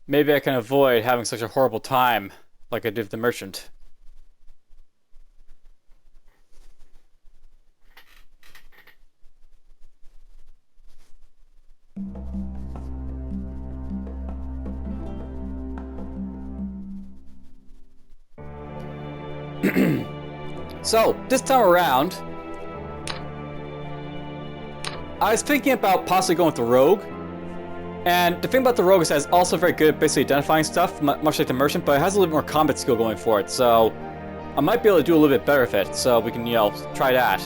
Maybe I can avoid having such a horrible time like I did with the merchant. So, this time around, I was thinking about possibly going with the rogue. And the thing about the rogue is that it's also very good at basically identifying stuff, much like the merchant, but it has a little bit more combat skill going for it, so I might be able to do a little bit better with it, so we can, try that.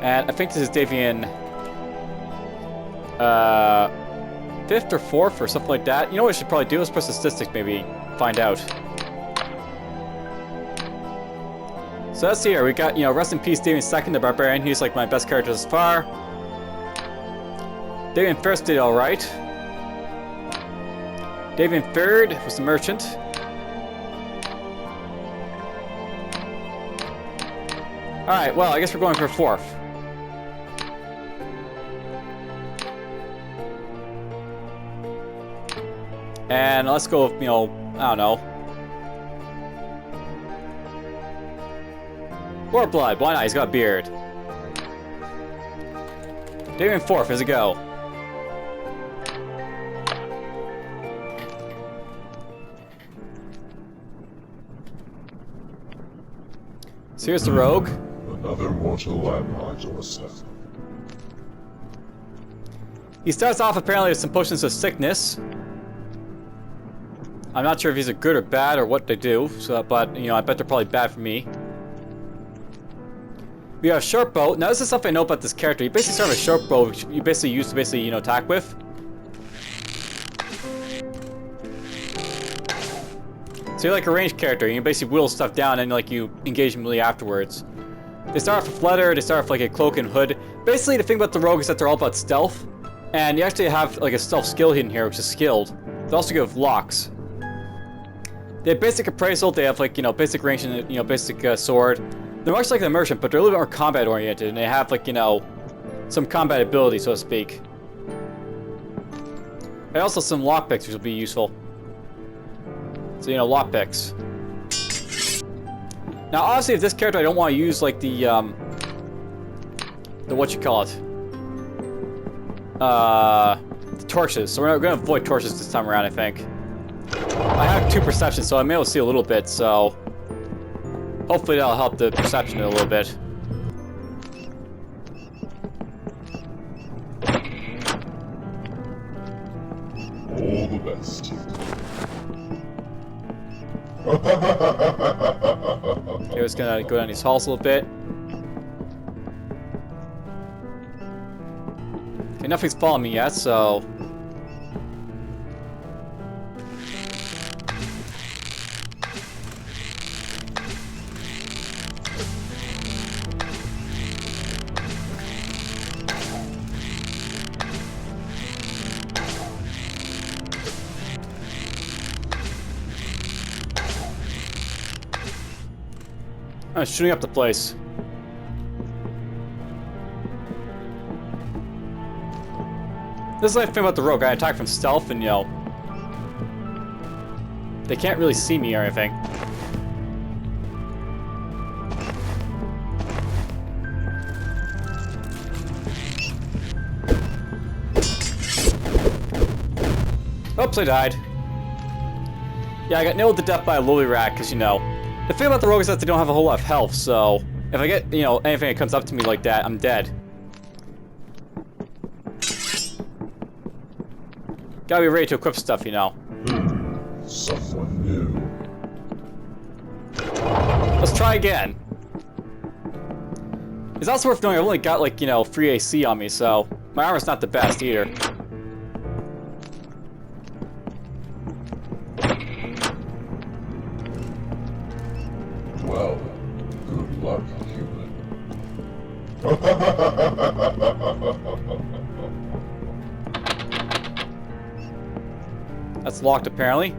And I think this is Davian 5th or 4th or something like that. You know what I should probably do? Let's press the statistics, maybe find out. So that's here. We got, rest in peace, Davian 2nd, the Barbarian. He's like my best character thus far. Davian 1st did alright. Davian 3rd was the merchant. Alright, well, I guess we're going for 4th. And let's go with, I don't know. Or blood, why not? He's got a beard. Davian 4th, here's a go. So here's the rogue. Another mortal landmine to assess. He starts off apparently with some potions of sickness. I'm not sure if these are good or bad or what they do, so, but I bet they're probably bad for me. We have a short bow. Now this is something I know about this character. You basically start with a short bow, which you basically use to attack with. So you're like a ranged character, and you basically whittle stuff down and you engage immediately afterwards. They start off with leather, they start off like a cloak and hood. Basically the thing about the rogue is that they're all about stealth. And you actually have like a stealth skill hidden here, which is skilled. They also give locks. They have basic appraisal, they have basic range and basic sword. They're much like the merchant, but they're a little bit more combat oriented, and they have some combat ability, so to speak. And also some lockpicks, which will be useful. So, lockpicks. Now, honestly, if this character, I don't want to use, the what you call it? The torches. So we're going to avoid torches this time around, I think. I have 2 perceptions, so I may be able to see a little bit, so hopefully that'll help the perception a little bit. All the best. Okay, we're just gonna go down these halls a little bit. Okay, nothing's following me yet, so I'm shooting up the place. This is the thing about the rogue. I attack from stealth and, they can't really see me or anything. Oops, I died. Yeah, I got nailed to death by a lily rat, because, the thing about the rogue is that they don't have a whole lot of health, so if I get, anything that comes up to me like that, I'm dead. Gotta be ready to equip stuff, Someone new. Let's try again. It's also worth knowing I've only got, free AC on me, so my armor's not the best either. Well, good luck, human. That's locked, apparently.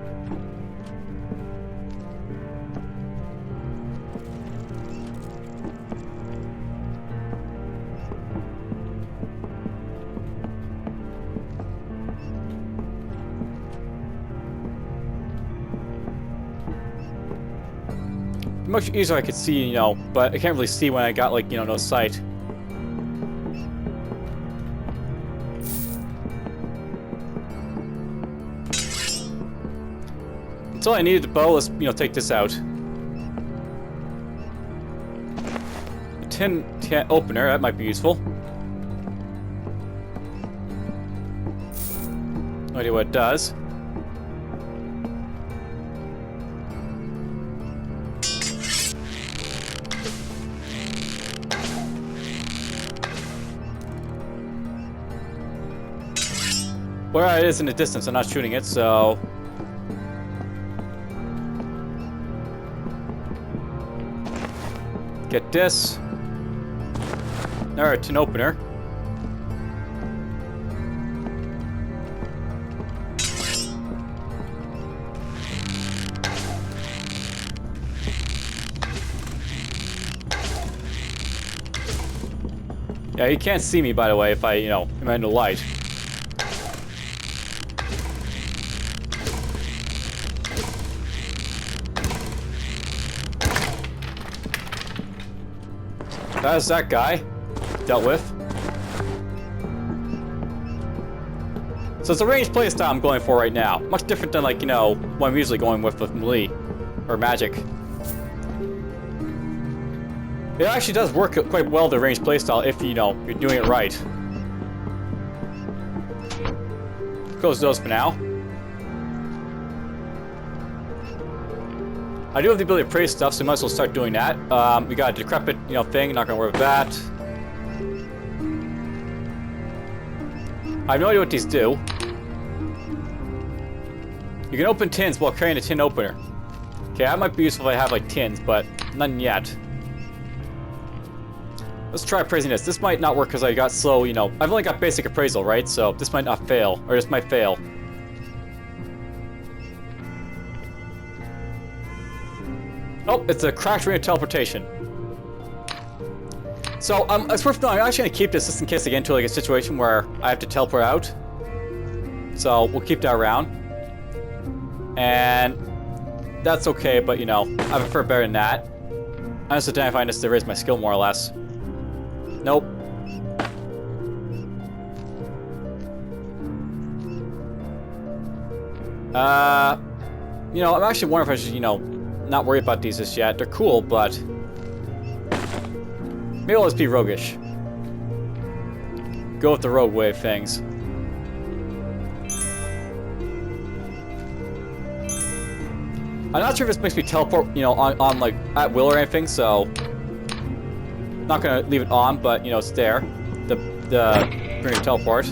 much easier I could see, you know, but I can't really see when I got, like, you know, no sight. Until I needed the bow, let's, you know, take this out. A tin opener, that might be useful. No idea what it does. Well, it is in the distance, I'm not shooting it, so... Get this. Alright, tin opener. Yeah, you can't see me, by the way, if I, you know, am in the light. That's that guy. Dealt with. So it's a ranged playstyle I'm going for right now. Much different than, like, you know, what I'm usually going with melee. Or magic. It actually does work quite well, the ranged playstyle, if, you know, you're doing it right. Close those for now. I do have the ability to praise stuff, so we might as well start doing that. We got a decrepit, you know, thing. Not gonna worry about that. I have no idea what these do. You can open tins while carrying a tin opener. Okay, that might be useful if I have, like, tins, but none yet. Let's try appraising this. This might not work because I got slow, you know. I've only got basic appraisal, right? So this might not fail, or this might fail. Oh, it's a crash ring of teleportation. So, it's worth knowing. I'm actually gonna keep this just in case I get into, like, a situation where I have to teleport out. So we'll keep that around. And that's okay, but, you know, I prefer better than that. I'm just identifying this to raise my skill more or less. Nope. You know, I'm actually wondering if I should, you know, not worry about these just yet. They're cool, but maybe I'll just be roguish. Go with the rogue way of things. I'm not sure if this makes me teleport, you know, on like at will or anything, so not gonna leave it on, but you know, it's there. The bring teleport.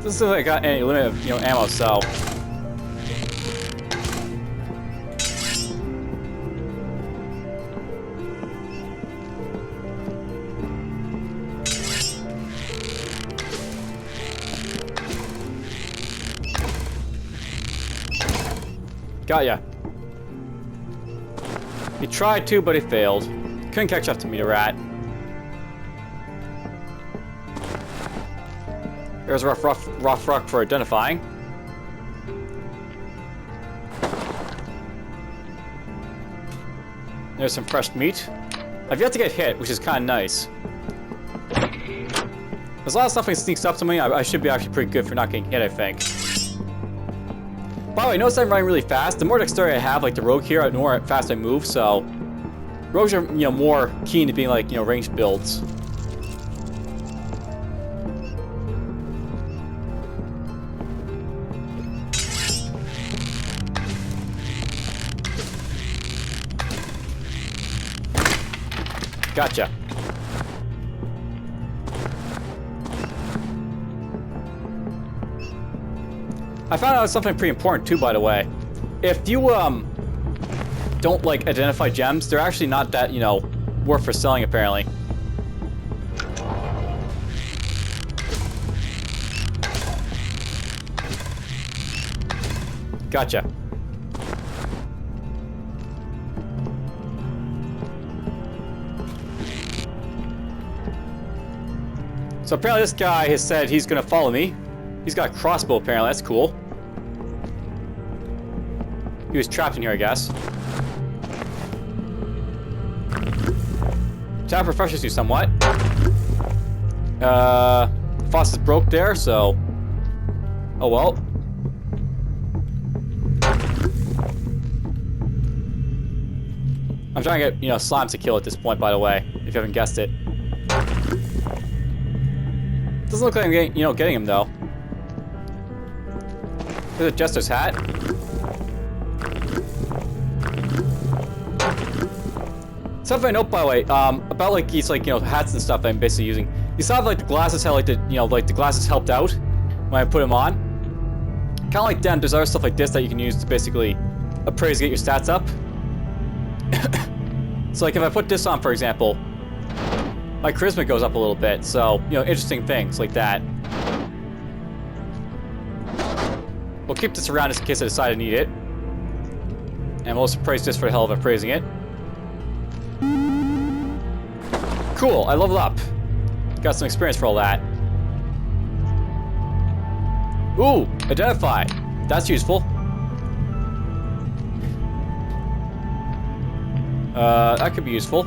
This isn't like I got any limit of, you know, ammo, so. Got ya. He tried to, but he failed. Couldn't catch up to me, the rat. There's a rough rock for identifying. There's some fresh meat. I've yet to get hit, which is kind of nice. There's a lot of stuff that sneaks up to me. I should be actually pretty good for not getting hit, I think. By the way, notice I'm running really fast. The more dexterity I have, like the rogue here, the more fast I move, so rogues are, you know, more keen to being like, you know, ranged builds. Gotcha. I found out something pretty important too, by the way. If you don't like identify gems, they're actually not that, you know, worth for selling apparently. Gotcha. So apparently this guy has said he's gonna follow me. He's got a crossbow apparently, that's cool. He was trapped in here, I guess. Tap refreshes you somewhat. Faucet broke there, so... Oh well. I'm trying to get, slimes to kill at this point, by the way, if you haven't guessed it. Doesn't look like I'm getting him, though. There's a Jester's hat. Something I note, by the way, about like these hats and stuff I'm basically using. You saw like the glasses how the glasses helped out when I put them on. Kind of like them, there's other stuff like this that you can use to basically appraise to get your stats up. So like if I put this on, for example, my charisma goes up a little bit. So interesting things like that. We'll keep this around just in case I decide to need it, and we'll just appraise this for the hell of appraising it. Cool, I leveled up. Got some experience for all that. Ooh, identify. That's useful. That could be useful.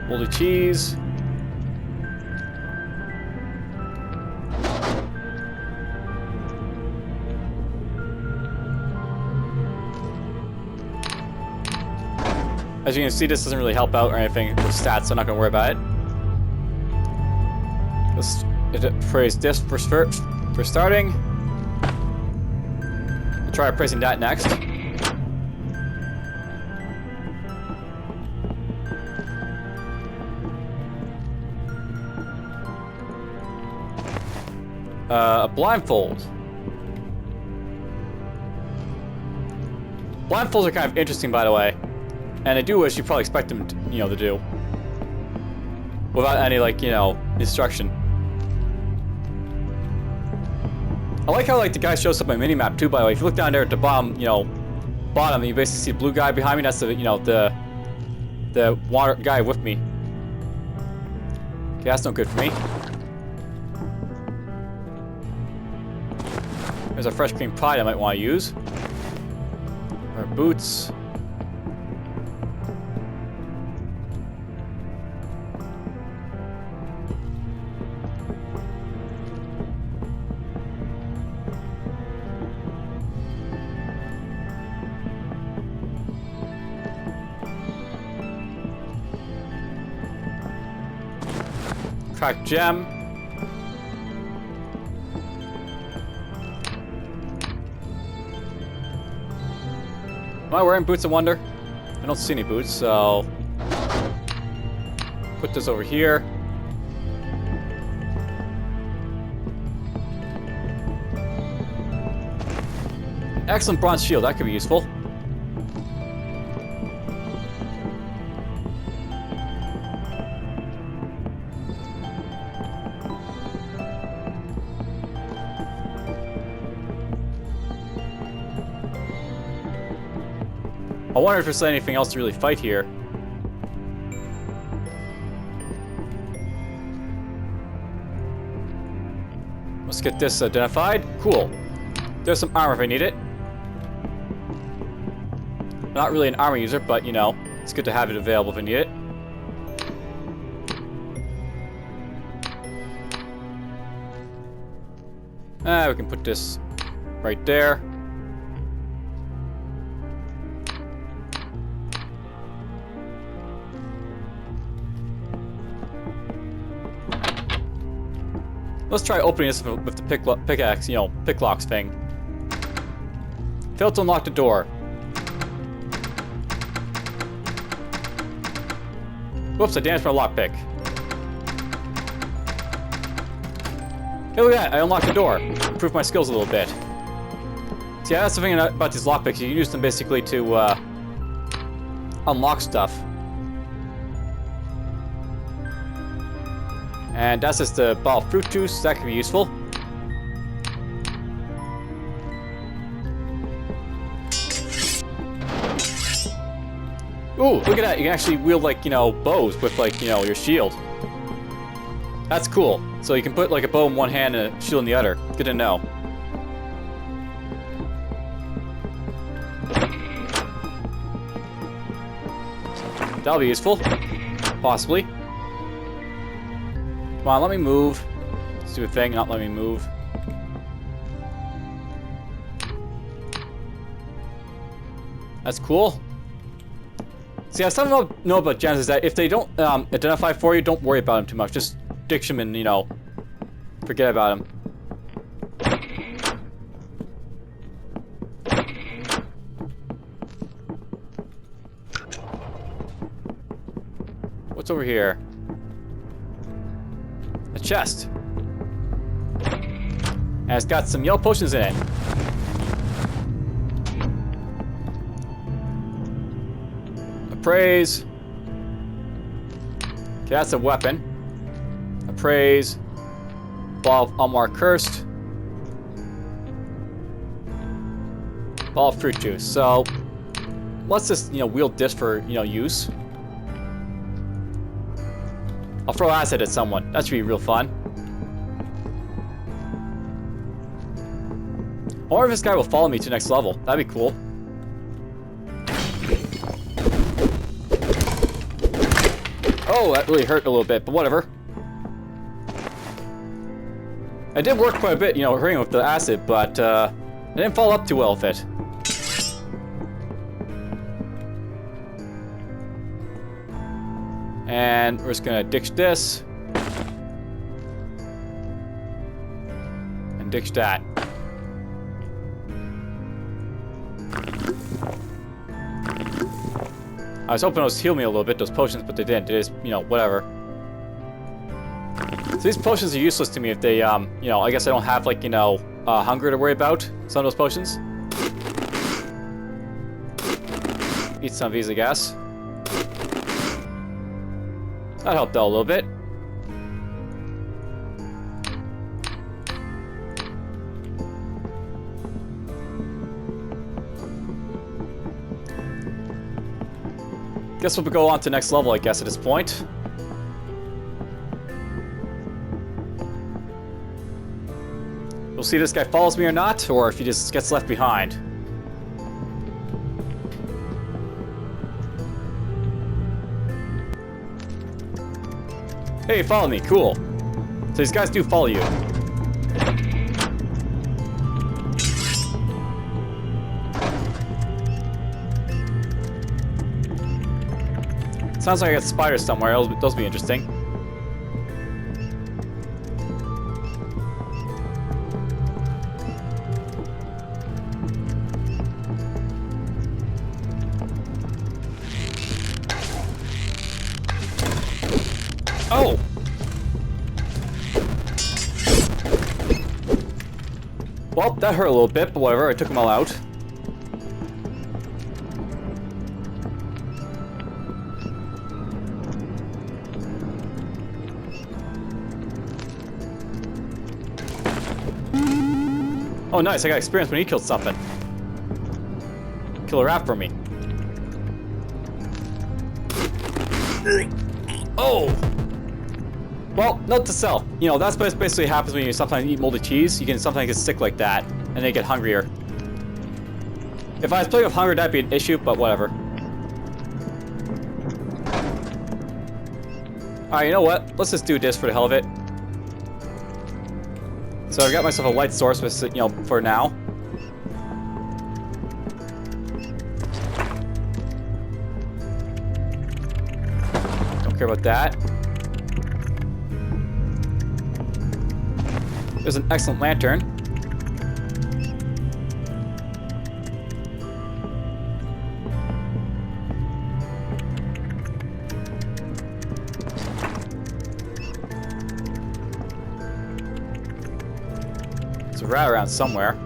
Moldy cheese. As you can see, this doesn't really help out or anything with stats, so I'm not going to worry about it. Let's appraise this for starting. I'll try appraising that next. A blindfold. Blindfolds are kind of interesting, by the way. And I do as you probably expect them to, to do. Without any, instruction. I like how, the guy shows up on my minimap, too, by the way. If you look down there at the bottom, bottom, you basically see a blue guy behind me. That's the, the water guy with me. Okay, that's no good for me. There's a fresh cream pie I might want to use. Our boots. Cracked gem. Am I wearing boots of wonder? I don't see any boots, so put this over here. Excellent bronze shield, that could be useful. I wonder if there's anything else to really fight here. Let's get this identified. Cool. There's some armor if I need it. Not really an armor user, but it's good to have it available if I need it. We can put this right there. Let's try opening this with the pickaxe, picklocks thing. Failed to unlock the door. Whoops, I damaged my lockpick. Hey, look at that, I unlocked the door. Improved my skills a little bit. See, that's the thing about these lockpicks. You can use them basically to unlock stuff. And that's just the ball of fruit juice. That could be useful. Ooh, look at that. You can actually wield, like, you know, bows with, like, you know, your shield. That's cool. So you can put, like, a bow in one hand and a shield in the other. Good to know. That'll be useful. Possibly. Come on, let me move. Let's do a thing, not let me move. That's cool. See, something I know about gens is that if they don't identify for you, don't worry about them too much. Just ditch them and, you know, forget about them. What's over here? A chest. And it's got some yellow potions in it. Appraise. Okay, that's a weapon. Appraise. Ball of unmarked cursed. Ball of fruit juice. So let's just, you know, wield this for, you know, use. I'll throw acid at someone. That should be real fun. I wonder if this guy will follow me to the next level. That'd be cool. Oh, that really hurt a little bit, but whatever. I did work quite a bit, you know, hurting with the acid, but I didn't follow up too well with it. And we're just gonna ditch this. And ditch that. I was hoping those heal me a little bit, those potions, but they didn't. They just, you know, whatever. So these potions are useless to me if they, you know, I guess I don't have, like, you know, hunger to worry about. Some of those potions. Eat some of these, I guess. That helped out a little bit. Guess we'll go on to the next level, I guess, at this point. We'll see if this guy follows me or not, or if he just gets left behind. Hey, follow me, cool. So these guys do follow you. Sounds like I got spiders somewhere. Those will be interesting. Oh! Well, that hurt a little bit, but whatever. I took them all out. Oh, nice. I got experience when he killed something. Kill a rat for me. Oh! Well, note to self. You know, that's basically happens when you sometimes eat moldy cheese. You can sometimes get sick like that, and they get hungrier. If I was playing with hunger, that'd be an issue, but whatever. Alright, you know what? Let's just do this for the hell of it. So I've got myself a light source, with, you know, for now. Don't care about that. There's an excellent lantern. There's a rat around somewhere.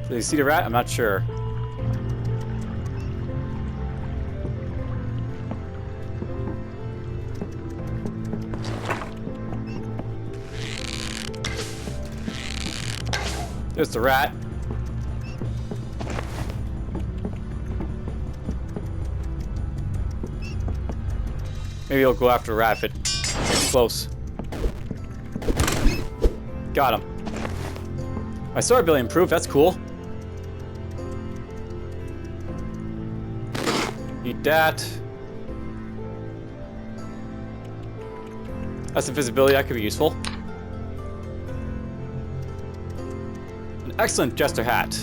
Did you see the rat? I'm not sure. There's the rat. Maybe he'll go after the rat if it gets close. Got him. My sword ability improved, that's cool. Eat that. That's invisibility, that could be useful. An excellent jester hat.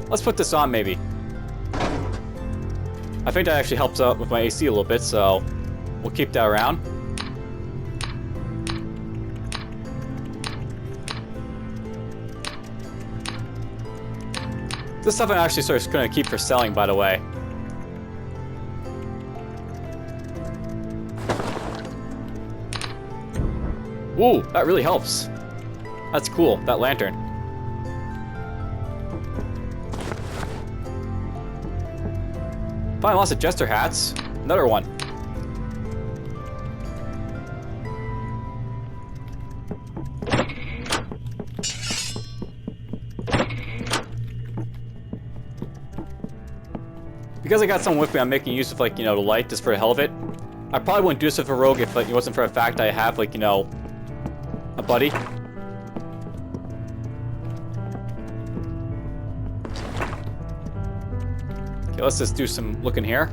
Let's put this on, maybe. I think that actually helps out with my AC a little bit, so we'll keep that around. This stuff I'm actually sort of going to keep for selling, by the way. Woo, that really helps. That's cool, that lantern. Find lots of jester hats. Another one. Because I got someone with me, I'm making use of, like, you know, the light just for the hell of it. I probably wouldn't do this with a rogue if, like, it wasn't for a fact I have, like, you know, a buddy. Okay, let's just do some looking here.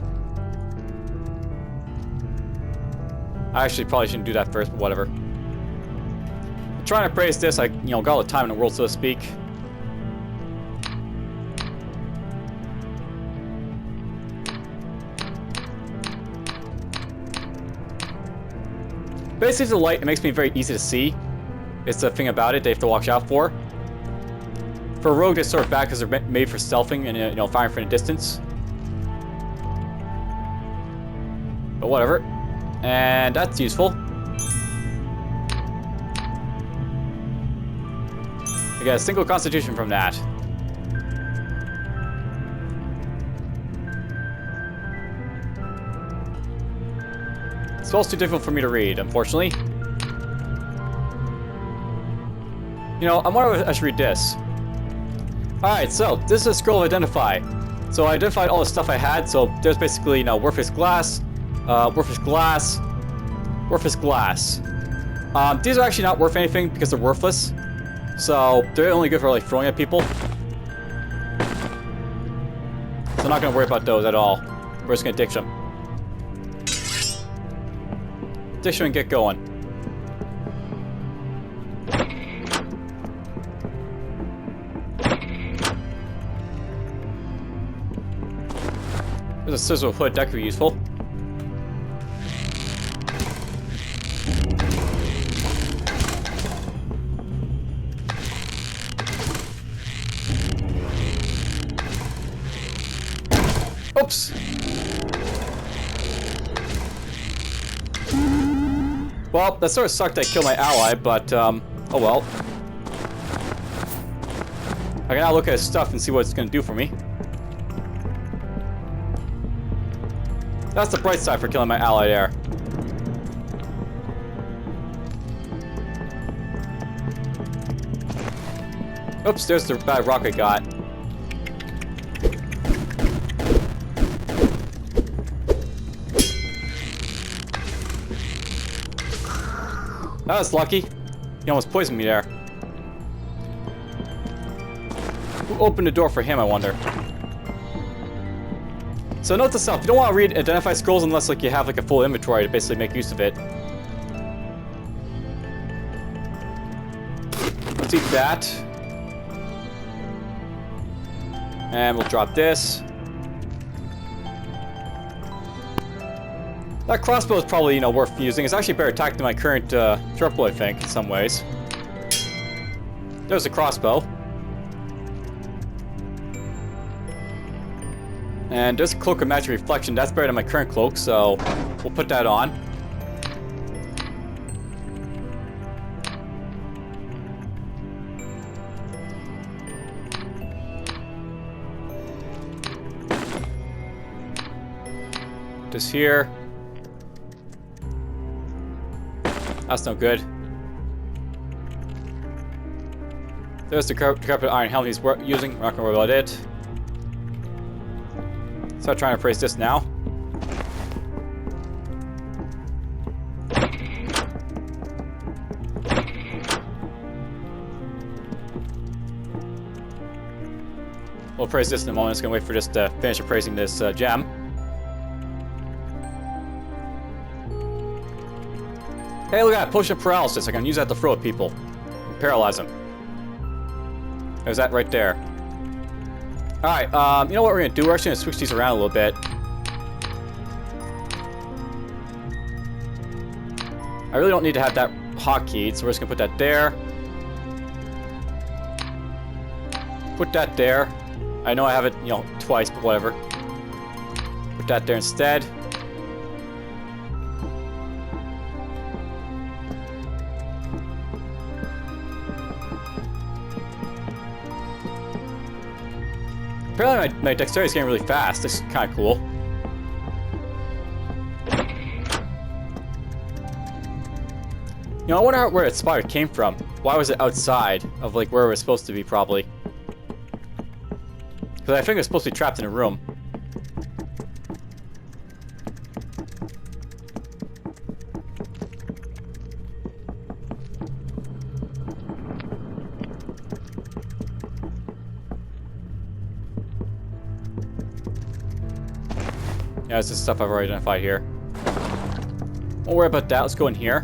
I actually probably shouldn't do that first, but whatever. I'm trying to praise this, I, you know, got all the time in the world, so to speak. Basically, the light, it makes me very easy to see. It's the thing about it they have to watch out for. For a rogue, they're sort of bad because they're made for stealthing and, you know, firing from a distance. But whatever. And that's useful. I get a single constitution from that. Spell's too difficult for me to read, unfortunately. You know, I wonder if I should read this. Alright, so this is a scroll of identify. So I identified all the stuff I had, so there's basically, you know, worthless glass, worthless glass, worthless glass. These are actually not worth anything because they're worthless. So they're only good for, like, throwing at people. So I'm not gonna worry about those at all. We're just gonna ditch them. Ditch them and get going. There's a sizzle hood, that could be useful. Oops! Well, that sort of sucked I killed my ally, but, oh well. I can now look at his stuff and see what it's gonna do for me. That's the bright side for killing my ally there. Oops, there's the bad rock I got. That was lucky. He almost poisoned me there. Who opened the door for him, I wonder? So note to self, you don't want to read identify scrolls unless, like, you have, like, a full inventory to basically make use of it. Let's eat that. And we'll drop this. That crossbow is probably, you know, worth using. It's actually better attack than my current triple, I think, in some ways. There's a crossbow. And there's a cloak of magic reflection. That's better than my current cloak, so we'll put that on. This here. That's no good. There's the decrepit iron helmet he's using. We're not gonna worry about it. Start trying to appraise this now. We'll appraise this in a moment. It's gonna wait for this to finish appraising this gem. Hey, look at that! Potion of paralysis. I can use that to throw at people. And paralyze them. There's that right there. Alright, you know what we're gonna do? We're actually gonna switch these around a little bit. I really don't need to have that hotkeyed, so we're just gonna put that there. Put that there. I know I have it, you know, twice, but whatever. Put that there instead. Apparently my dexterity is getting really fast. This is kind of cool. You know, I wonder where that spider came from. Why was it outside of, like, where it was supposed to be, probably? Because I think it was supposed to be trapped in a room. Yeah, this is stuff I've already identified here. Don't worry about that. Let's go in here.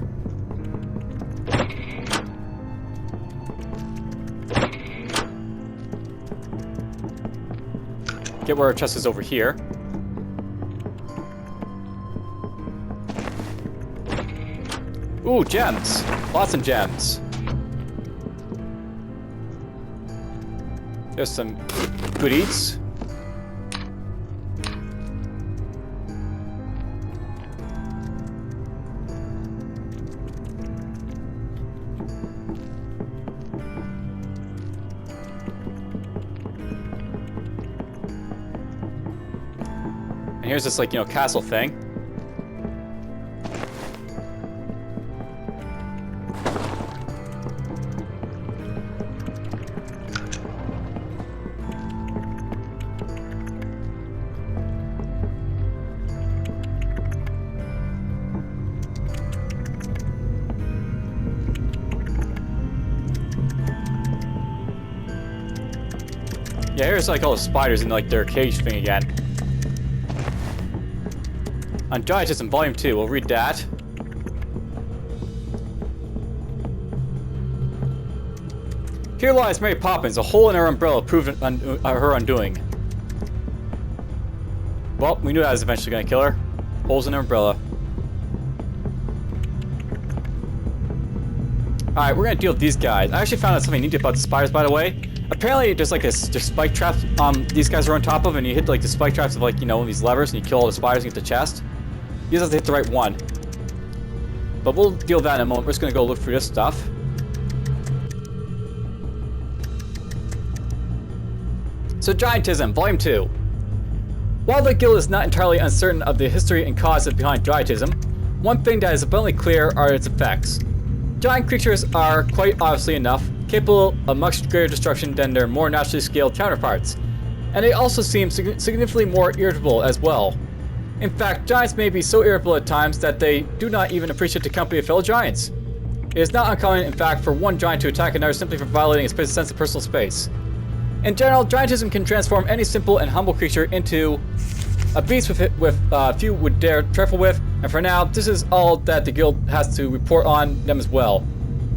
Get where our chest is over here. Ooh, gems. Lots of gems. There's some goodies. And here's this, like, you know, castle thing. Yeah, here's like all the spiders in like their cage thing again. On Giantism Volume 2, we'll read that. Here lies Mary Poppins, a hole in her umbrella proved her undoing. Well, we knew that was eventually going to kill her. Holes in her umbrella. Alright, we're going to deal with these guys. I actually found out something neat about the spiders, by the way. Apparently, there's like there's spike traps these guys are on top of, and you hit like the spike traps of, like, you know, these levers, and you kill all the spiders and get the chest. You just have to hit the right one. But we'll deal with that in a moment. We're just going to go look through this stuff. So, Giantism, Volume 2. While the guild is not entirely uncertain of the history and causes behind Giantism, one thing that is abundantly clear are its effects. Giant creatures are, quite obviously enough, capable of much greater destruction than their more naturally scaled counterparts, and they also seem significantly more irritable as well. In fact, giants may be so irritable at times that they do not even appreciate the company of fellow giants. It is not uncommon, in fact, for one giant to attack another simply for violating its sense of personal space. In general, Giantism can transform any simple and humble creature into a beast with few would dare trifle with, and for now, this is all that the guild has to report on them as well.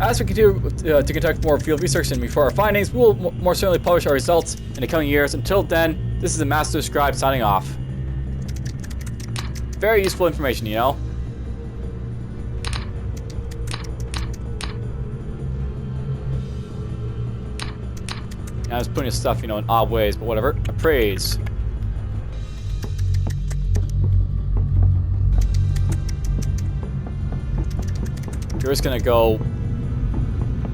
As we continue to conduct more field research and before our findings, we will more certainly publish our results in the coming years. Until then, this is the Master Scribe signing off. Very useful information, you know. I was putting stuff, you know, in odd ways, but whatever. Appraise. You're just gonna go.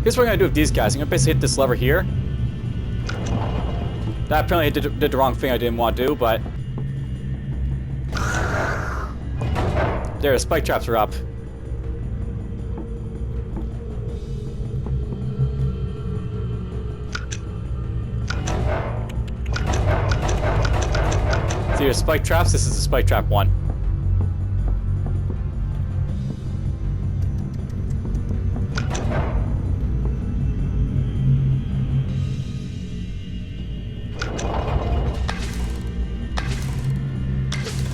Here's what I'm gonna do with these guys. I'm gonna basically hit this lever here. That apparently did the wrong thing I didn't want to do, but there, the spike traps are up. See your spike traps? This is the spike trap one.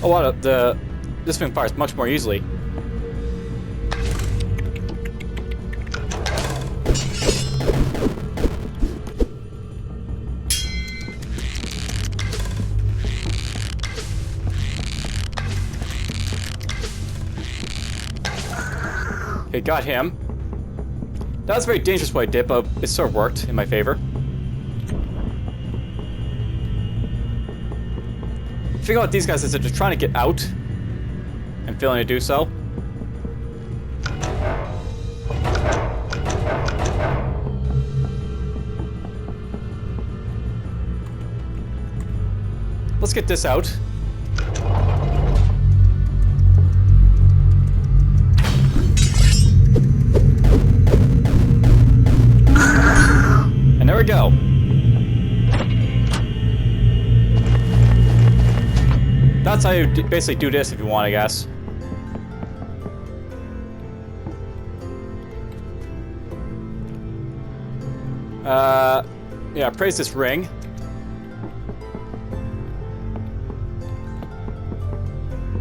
Oh wow, this thing fires much more easily. Okay, got him. That was a very dangerous what I did, but it sort of worked in my favor. The thing about these guys is that they're trying to get out and failing to do so. Let's get this out. And there we go. That's how you basically do this if you want, I guess. Yeah, praise this ring.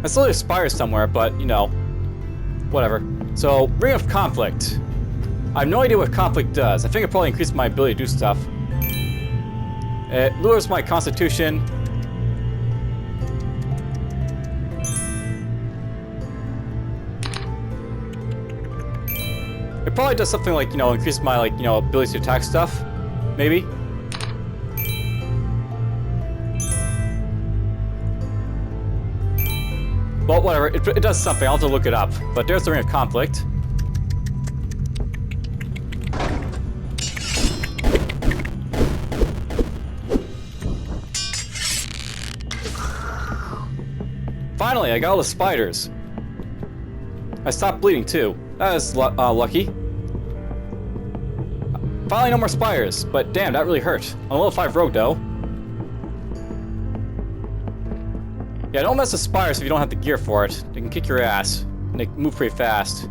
I still have spires somewhere, but, you know, whatever. So, Ring of Conflict. I have no idea what conflict does. I think it probably increases my ability to do stuff. It lowers my constitution. It probably does something like, you know, increase my, like, you know, ability to attack stuff. Maybe. Well, whatever. It does something. I'll have to look it up. But there's the Ring of Conflict. Finally, I got all the spiders. I stopped bleeding too. That is lucky. Finally, no more spiders. But damn, that really hurt. I'm a level 5 rogue though. Yeah, don't mess with spiders if you don't have the gear for it. They can kick your ass. And they move pretty fast.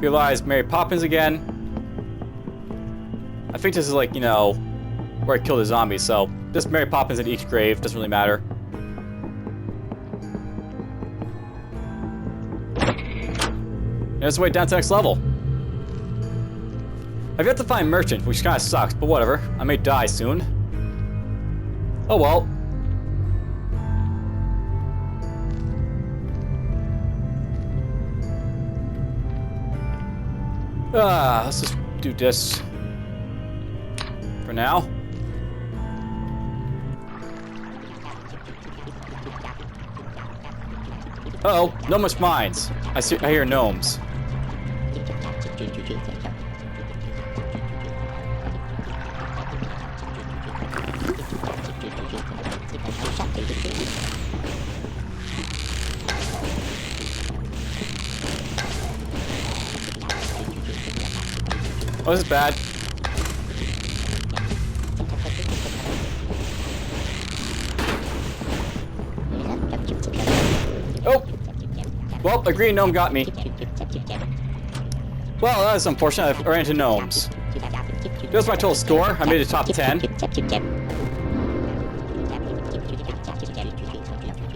Realize Mary Poppins again. I think this is like, you know, where I killed the zombies, so just Mary Poppins at each grave, doesn't really matter. And that's the way down to the next level. I've yet to find Merchant, which kind of sucks, but whatever. I may die soon. Oh well. Let's just do this for now. Uh-oh, no much mines. I hear gnomes. Oh, this is bad. Oh! Well, a green gnome got me. Well, that was unfortunate. I ran into gnomes. There's my total score. I made the top 10.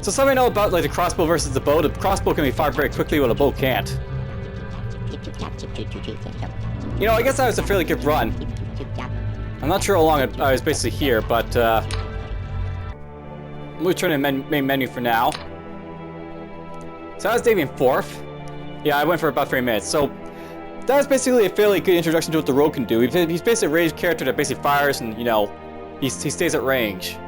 So something I know about like the crossbow versus the bow. The crossbow can be fired very quickly, while the bow can't. You know, I guess that was a fairly good run. I'm not sure how long I was basically here, but I'm going to turn in the main menu for now. So that was Davian 4th. Yeah, I went for about 3 minutes. So that was basically a fairly good introduction to what the rogue can do. He's basically a ranged character that basically fires and, you know, he stays at range.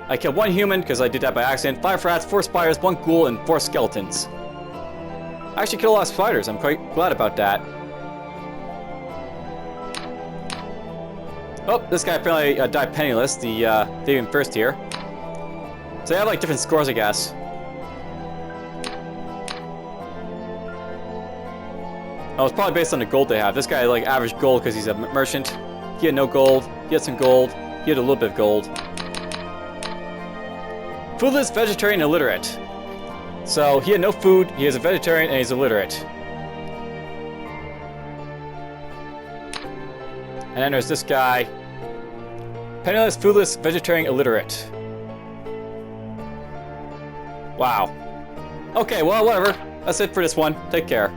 I killed 1 human because I did that by accident, 5 rats, 4 spiders, 1 ghoul, and 4 skeletons. I actually killed a lot of spiders. I'm quite glad about that. Oh, this guy apparently died penniless, the Davian first here. So they have like different scores, I guess. Oh, it's probably based on the gold they have. This guy had like average gold because he's a merchant. He had no gold. He had some gold. He had a little bit of gold. Foodless, vegetarian, illiterate. So he had no food, he is a vegetarian, and he's illiterate. And then there's this guy. Penniless, foodless, vegetarian, illiterate. Wow. Okay, well, whatever. That's it for this one. Take care.